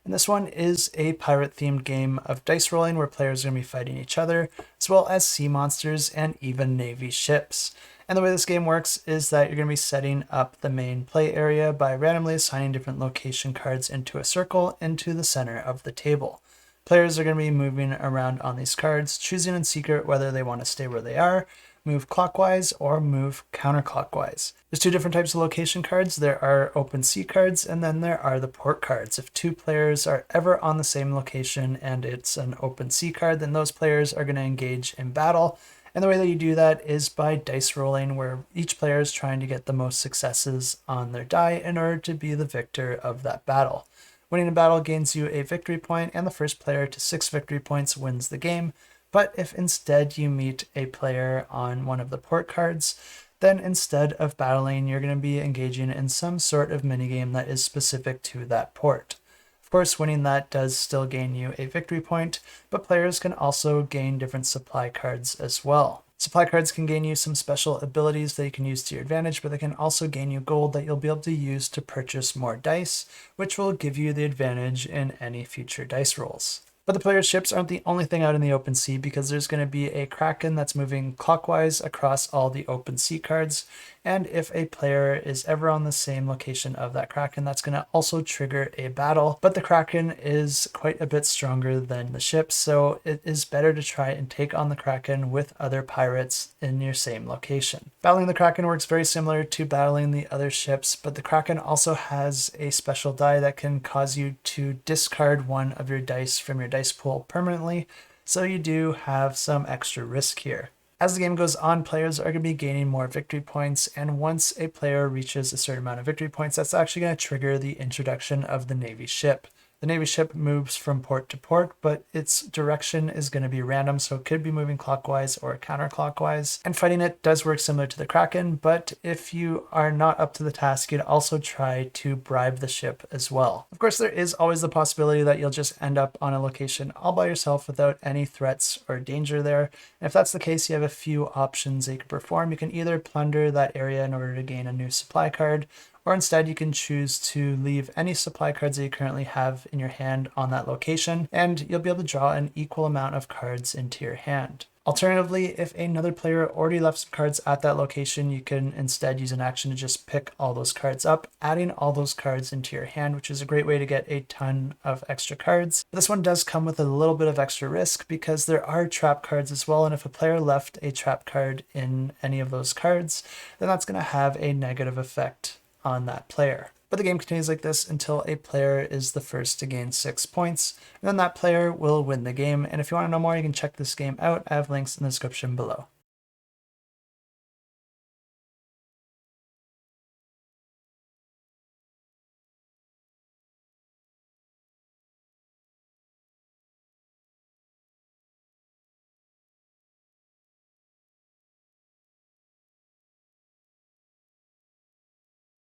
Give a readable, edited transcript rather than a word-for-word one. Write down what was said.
And this one is a pirate-themed game of dice rolling where players are going to be fighting each other, as well as sea monsters and even Navy ships. And the way this game works is that you're going to be setting up the main play area by randomly assigning different location cards into a circle into the center of the table. Players are going to be moving around on these cards, choosing in secret whether they want to stay where they are, move clockwise, or move counterclockwise. There's two different types of location cards. There are open sea cards, and then there are the port cards. If two players are ever on the same location and it's an open sea card, then those players are going to engage in battle. And the way that you do that is by dice rolling, where each player is trying to get the most successes on their die in order to be the victor of that battle. Winning a battle gains you a victory point, and the first player to 6 victory points wins the game. But if instead you meet a player on one of the port cards, then instead of battling, you're going to be engaging in some sort of minigame that is specific to that port. Of course, winning that does still gain you a victory point, but players can also gain different supply cards as well. Supply cards can gain you some special abilities that you can use to your advantage, but they can also gain you gold that you'll be able to use to purchase more dice, which will give you the advantage in any future dice rolls. But the players' ships aren't the only thing out in the open sea, because there's going to be a Kraken that's moving clockwise across all the open sea cards. And if a player is ever on the same location of that Kraken, that's going to also trigger a battle. But the Kraken is quite a bit stronger than the ship, so it is better to try and take on the Kraken with other pirates in your same location. Battling the Kraken works very similar to battling the other ships, but the Kraken also has a special die that can cause you to discard one of your dice from your dice pool permanently, so you do have some extra risk here. As the game goes on, players are going to be gaining more victory points, and once a player reaches a certain amount of victory points, that's actually going to trigger the introduction of the Navy ship. The Navy ship moves from port to port, but its direction is going to be random, so it could be moving clockwise or counterclockwise. And fighting it does work similar to the Kraken, but if you are not up to the task, you'd also try to bribe the ship as well. Of course, there is always the possibility that you'll just end up on a location all by yourself without any threats or danger there. And if that's the case, you have a few options that you can perform. You can either plunder that area in order to gain a new supply card, or instead you can choose to leave any supply cards that you currently have in your hand on that location, and you'll be able to draw an equal amount of cards into your hand. Alternatively, if another player already left some cards at that location, you can instead use an action to just pick all those cards up, adding all those cards into your hand, which is a great way to get a ton of extra cards. But this one does come with a little bit of extra risk because there are trap cards as well, and if a player left a trap card in any of those cards, then that's going to have a negative effect on that player. But the game continues like this until a player is the first to gain 6 points, and then that player will win the game. And if you want to know more, you can check this game out. I have links in the description below.